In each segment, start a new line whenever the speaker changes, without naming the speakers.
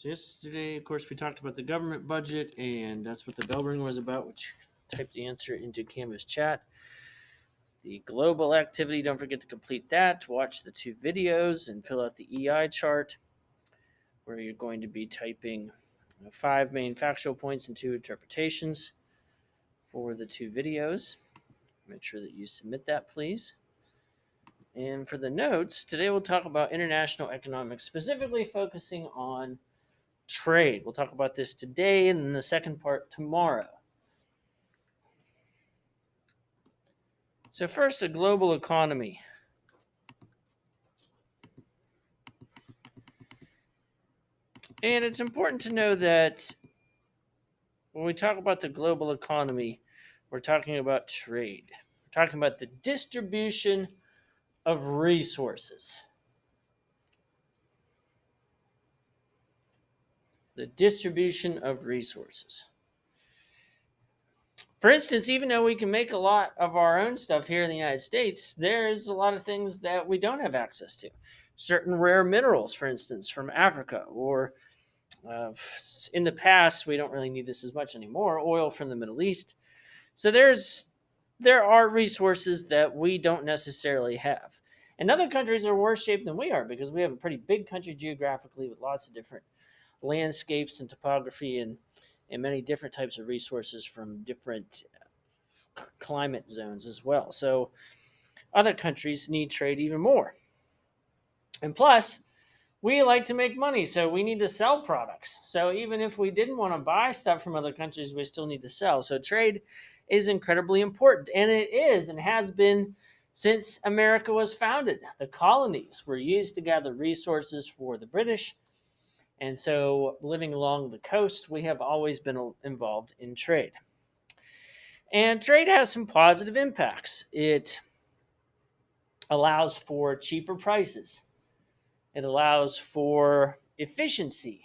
So yesterday, of course, we talked about the government budget, and that's what the bell ring was about, which type the answer into Canvas chat. The global activity, don't forget to complete that. Watch the two videos and fill out the EI chart, where you're going to be typing five main factual points and two interpretations for the two videos. Make sure that you submit that, please. And for the notes, today we'll talk about international economics, specifically focusing on trade. We'll talk about this today and then the second part tomorrow. So first, the global economy. And it's important to know that when we talk about the global economy, we're talking about trade. We're talking about the distribution of resources. The distribution of resources. For instance, even though we can make a lot of our own stuff here in the United States, there's a lot of things that we don't have access to. Certain rare minerals, for instance, from Africa, or in the past, we don't really need this as much anymore, oil from the Middle East. So there are resources that we don't necessarily have. And other countries are worse shape than we are because we have a pretty big country geographically with lots of different landscapes and topography and many different types of resources from different climate zones as well. So other countries need trade even more. And plus, we like to make money, so we need to sell products. So even if we didn't want to buy stuff from other countries, we still need to sell. So trade is incredibly important, and it is and has been since America was founded. The colonies were used to gather resources for the British, and so living along the coast, we have always been involved in trade. And trade has some positive impacts. It allows for cheaper prices. It allows for efficiency.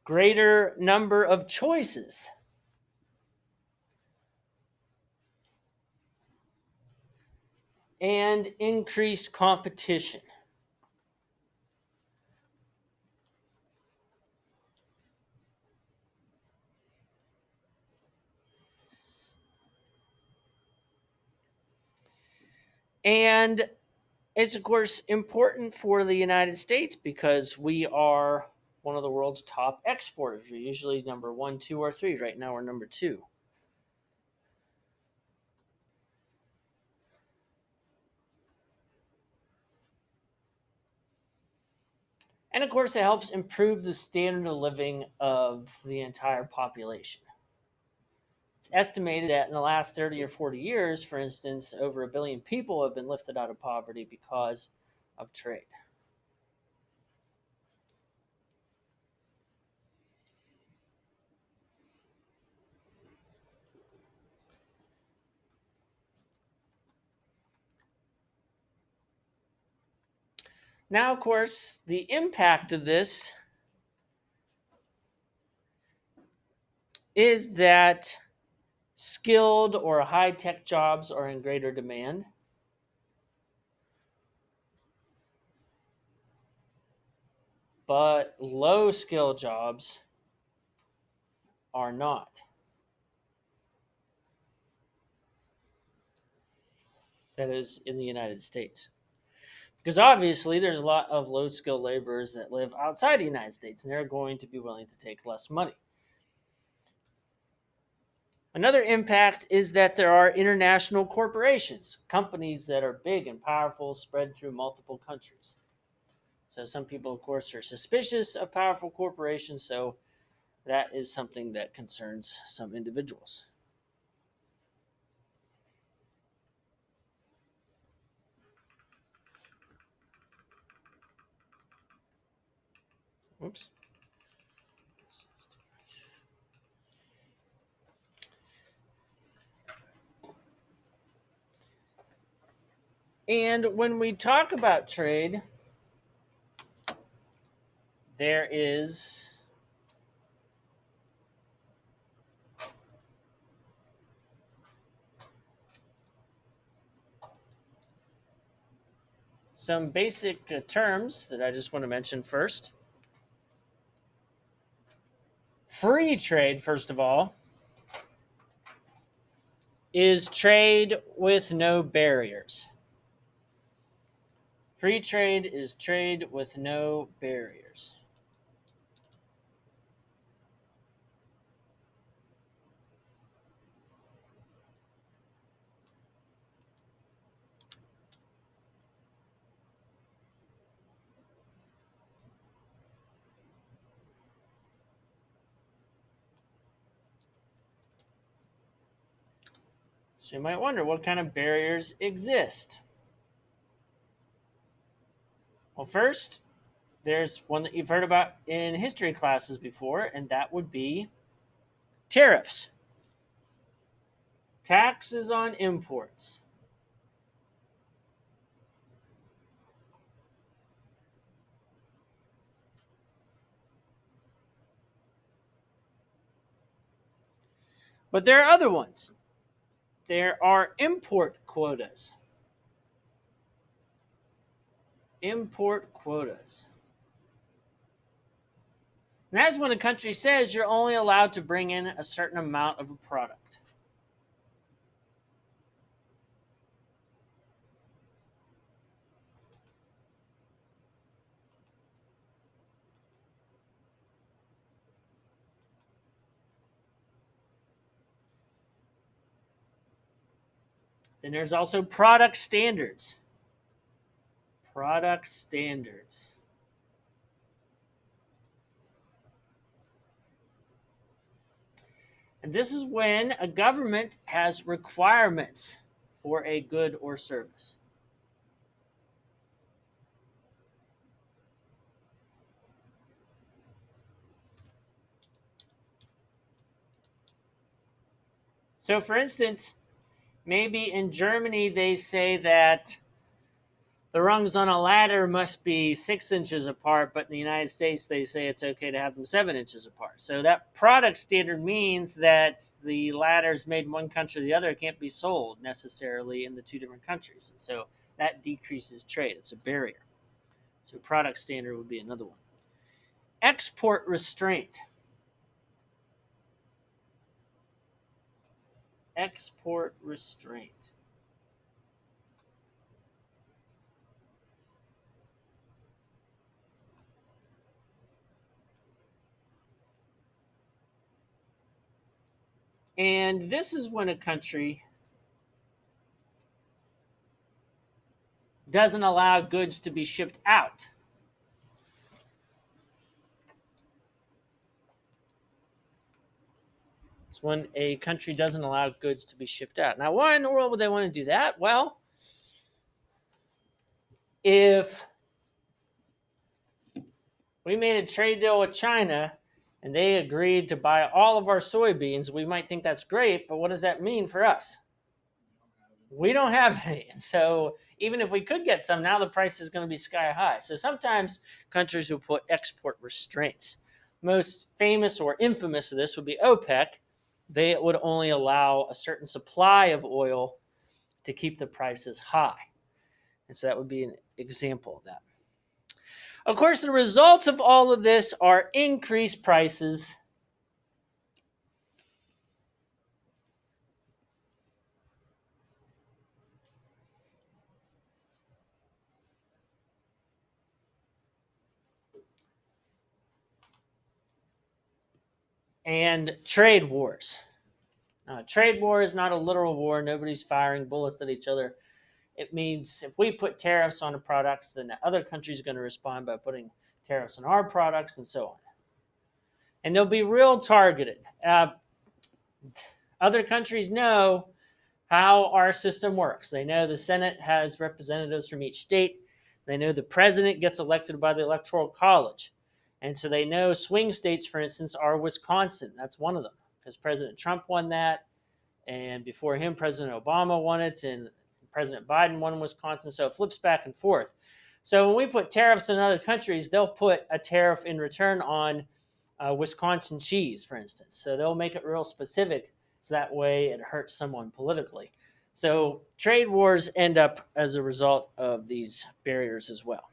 Greater number of choices. And increased competition. And it's, of course, important for the United States because we are one of the world's top exporters. We're usually number one, two, or three. Right now, we're number two. And of course, it helps improve the standard of living of the entire population. It's estimated that in the last 30 or 40 years, for instance, over a billion people have been lifted out of poverty because of trade. Now, of course, the impact of this is that skilled or high tech jobs are in greater demand. But low skill jobs are not. That is in the United States. Because obviously, there's a lot of low skill laborers that live outside the United States, and they're going to be willing to take less money. Another impact is that there are international corporations, companies that are big and powerful, spread through multiple countries. So some people, of course, are suspicious of powerful corporations, so that is something that concerns some individuals. Oops. And when we talk about trade, there is some basic terms that I just want to mention first. Free trade, first of all, is trade with no barriers. Free trade is trade with no barriers. So you might wonder what kind of barriers exist. Well, first, there's one that you've heard about in history classes before, and that would be tariffs, taxes on imports. But there are other ones. There are import quotas. Import quotas. And that's when a country says you're only allowed to bring in a certain amount of a product. Then there's also product standards. Product standards. And this is when a government has requirements for a good or service. So, for instance, maybe in Germany they say that the rungs on a ladder must be 6 inches apart, but in the United States they say it's okay to have them 7 inches apart. So that product standard means that the ladders made in one country or the other can't be sold necessarily in the two different countries. And so that decreases trade. It's a barrier. So product standard would be another one. Export restraint. Export restraint. And this is when a country doesn't allow goods to be shipped out. It's when a country doesn't allow goods to be shipped out. Now, why in the world would they want to do that? Well, if we made a trade deal with China and they agreed to buy all of our soybeans, we might think that's great, but what does that mean for us? We don't have any. So even if we could get some, now the price is going to be sky high. So sometimes countries will put export restraints. Most famous or infamous of this would be OPEC. They would only allow a certain supply of oil to keep the prices high. And so that would be an example of that. Of course, the results of all of this are increased prices. And trade wars. Now, a trade war is not a literal war. Nobody's firing bullets at each other. It means if we put tariffs on the products, then the other country is going to respond by putting tariffs on our products and so on. And they'll be real targeted. Other countries know how our system works. They know the Senate has representatives from each state. They know the president gets elected by the Electoral College. And so they know swing states, for instance, are Wisconsin. That's one of them because President Trump won that. And before him, President Obama won it. And President Biden won Wisconsin. So it flips back and forth. So when we put tariffs on other countries, they'll put a tariff in return on Wisconsin cheese, for instance. So they'll make it real specific. So that way it hurts someone politically. So trade wars end up as a result of these barriers as well.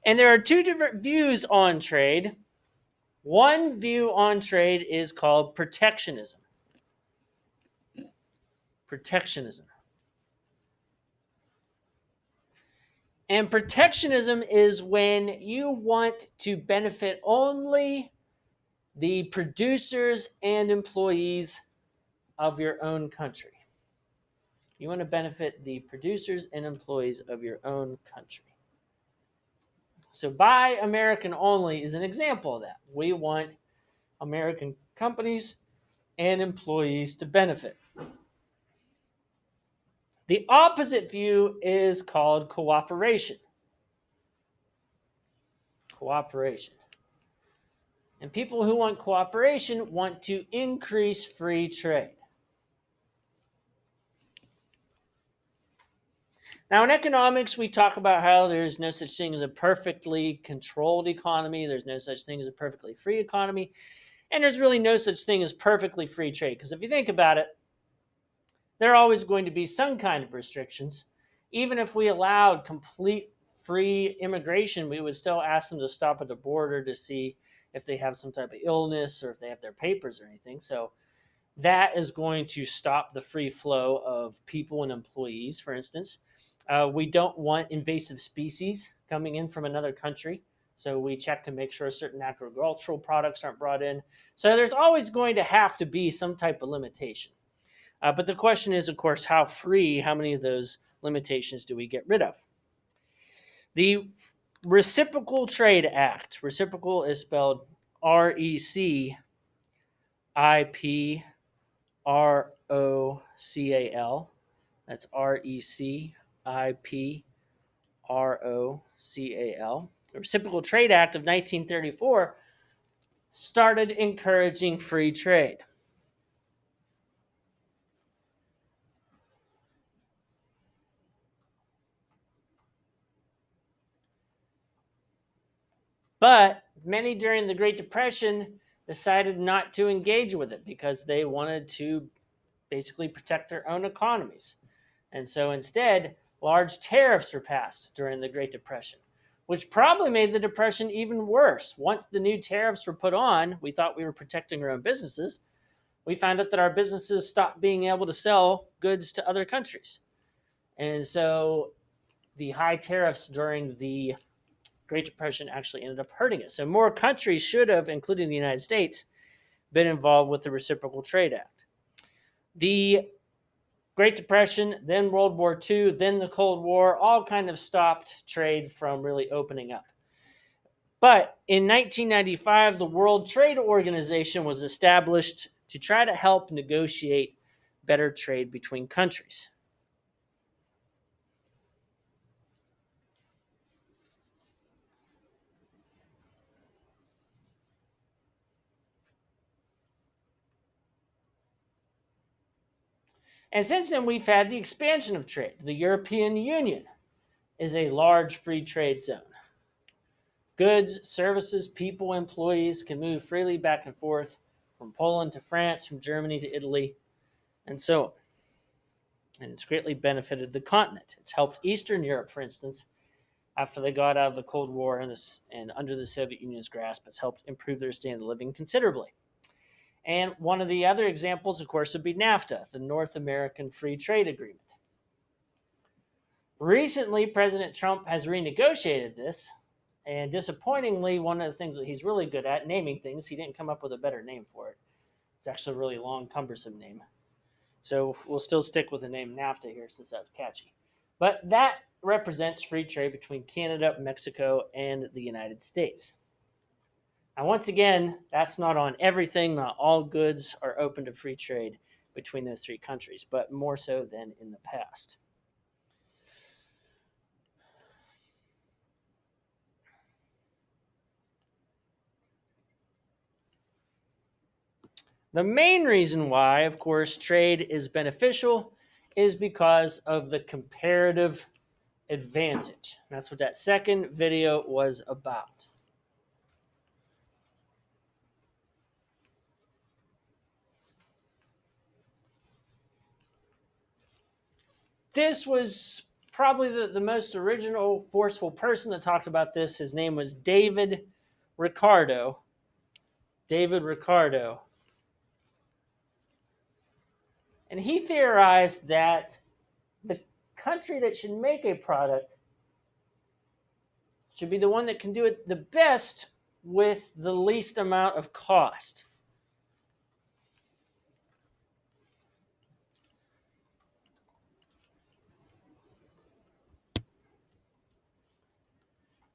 And there are two different views on trade. One view on trade is called protectionism. Protectionism. And protectionism is when you want to benefit only the producers and employees of your own country. You want to benefit the producers and employees of your own country. So, buy American only is an example of that. We want American companies and employees to benefit. The opposite view is called cooperation. Cooperation. And people who want cooperation want to increase free trade. Now, in economics, we talk about how there's no such thing as a perfectly controlled economy, there's no such thing as a perfectly free economy, and there's really no such thing as perfectly free trade. Because if you think about it, there are always going to be some kind of restrictions. Even if we allowed complete free immigration, we would still ask them to stop at the border to see if they have some type of illness or if they have their papers or anything. So that is going to stop the free flow of people and employees, for instance. We don't want invasive species coming in from another country. So we check to make sure certain agricultural products aren't brought in. So there's always going to have to be some type of limitation. But the question is, of course, how many of those limitations do we get rid of? The Reciprocal Trade Act. Reciprocal is spelled RECIPROCAL. That's RECIPROCAL. The Reciprocal Trade Act of 1934 started encouraging free trade. But many during the Great Depression decided not to engage with it because they wanted to basically protect their own economies. And so instead, large tariffs were passed during the Great Depression, which probably made the Depression even worse. Once the new tariffs were put on, we thought we were protecting our own businesses. We found out that our businesses stopped being able to sell goods to other countries. And so the high tariffs during the Great Depression actually ended up hurting us. So more countries should have, including the United States, been involved with the Reciprocal Trade Act. The Great Depression, then World War II, then the Cold War, all kind of stopped trade from really opening up. But in 1995, the World Trade Organization was established to try to help negotiate better trade between countries. And since then, we've had the expansion of trade. The European Union is a large free trade zone. Goods, services, people, employees can move freely back and forth from Poland to France, from Germany to Italy, and so on. And it's greatly benefited the continent. It's helped Eastern Europe, for instance, after they got out of the Cold War and under the Soviet Union's grasp. It's helped improve their standard of living considerably. And one of the other examples, of course, would be NAFTA, the North American Free Trade Agreement. Recently, President Trump has renegotiated this, and disappointingly, one of the things that he's really good at, naming things, he didn't come up with a better name for it. It's actually a really long, cumbersome name. So we'll still stick with the name NAFTA here since that's catchy. But that represents free trade between Canada, Mexico, and the United States. Now, once again, that's not on everything. Not all goods are open to free trade between those three countries, but more so than in the past. The main reason why, of course, trade is beneficial is because of the comparative advantage. That's what that second video was about. This was probably the most original, forceful person that talked about this. His name was David Ricardo. David Ricardo. And he theorized that the country that should make a product should be the one that can do it the best with the least amount of cost.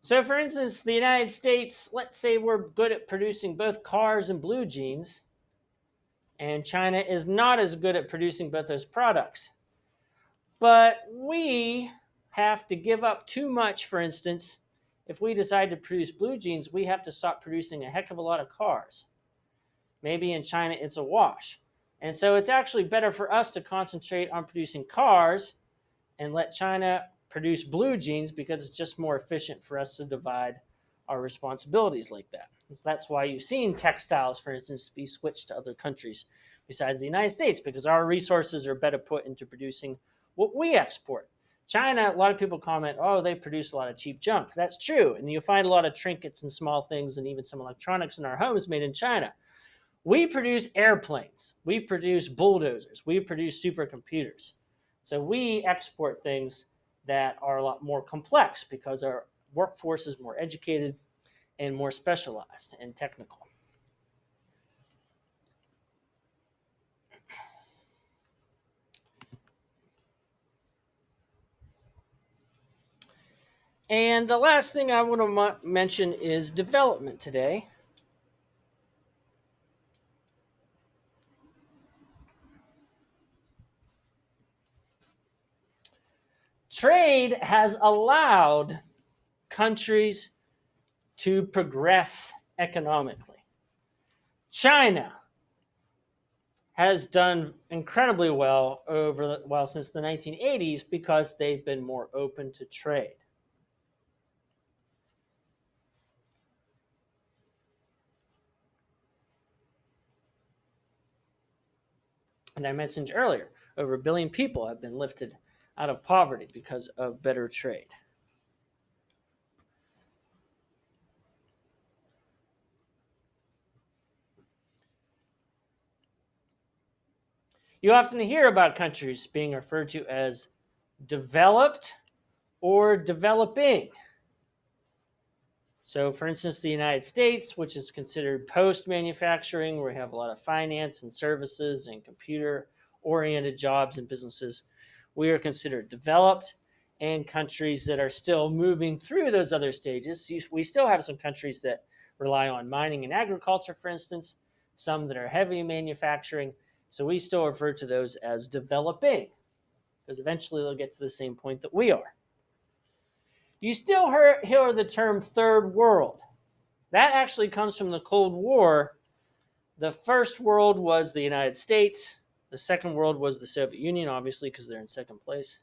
So, for instance, the United States, let's say we're good at producing both cars and blue jeans, and China is not as good at producing both those products. But we have to give up too much, for instance. If we decide to produce blue jeans, we have to stop producing a heck of a lot of cars. Maybe in China it's a wash. And so it's actually better for us to concentrate on producing cars and let China produce blue jeans because it's just more efficient for us to divide our responsibilities like that. So that's why you've seen textiles, for instance, be switched to other countries besides the United States, because our resources are better put into producing what we export. China, a lot of people comment, oh, they produce a lot of cheap junk. That's true. And you'll find a lot of trinkets and small things and even some electronics in our homes made in China. We produce airplanes. We produce bulldozers. We produce supercomputers. So we export things that are a lot more complex because our workforce is more educated and more specialized and technical. And the last thing I want to mention is development today. Trade has allowed countries to progress economically. China has done incredibly well since the 1980s because they've been more open to trade. And I mentioned earlier, over 1 billion people have been lifted out of poverty because of better trade. You often hear about countries being referred to as developed or developing. So, for instance, the United States, which is considered post-manufacturing, where we have a lot of finance and services and computer-oriented jobs and businesses, we are considered developed. And countries that are still moving through those other stages, we still have some countries that rely on mining and agriculture, for instance, some that are heavy manufacturing. So we still refer to those as developing, because eventually they'll get to the same point that we are. You still hear the term third world. That actually comes from the Cold War. The first world was the United States. The second world was the Soviet Union, obviously, because they're in second place.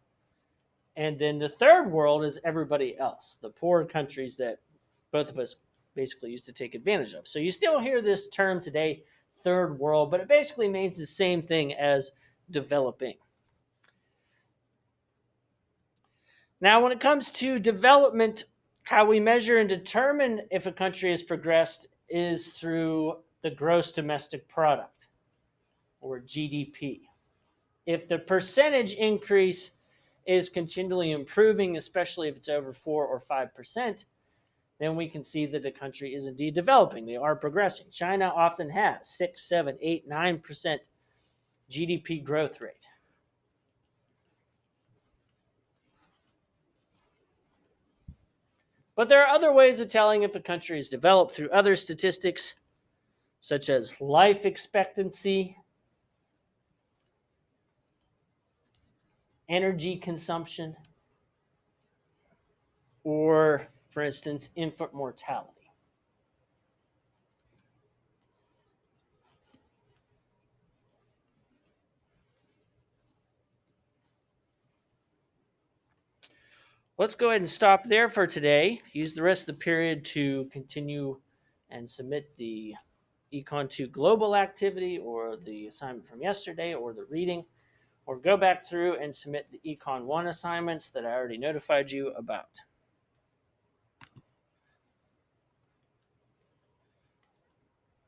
And then the third world is everybody else, the poor countries that both of us basically used to take advantage of. So you still hear this term today, third world, but it basically means the same thing as developing. Now, when it comes to development, how we measure and determine if a country has progressed is through the gross domestic product, or GDP. If the percentage increase is continually improving, especially if it's over 4 or 5%, then we can see that the country is indeed developing. They are progressing. China often has 6, 7, 8, 9% GDP growth rate. But there are other ways of telling if a country is developed through other statistics, such as life expectancy, energy consumption, or, for instance, infant mortality. Let's go ahead and stop there for today. Use the rest of the period to continue and submit the Econ 2 global activity or the assignment from yesterday or the reading. or go back through and submit the Econ 1 assignments that I already notified you about.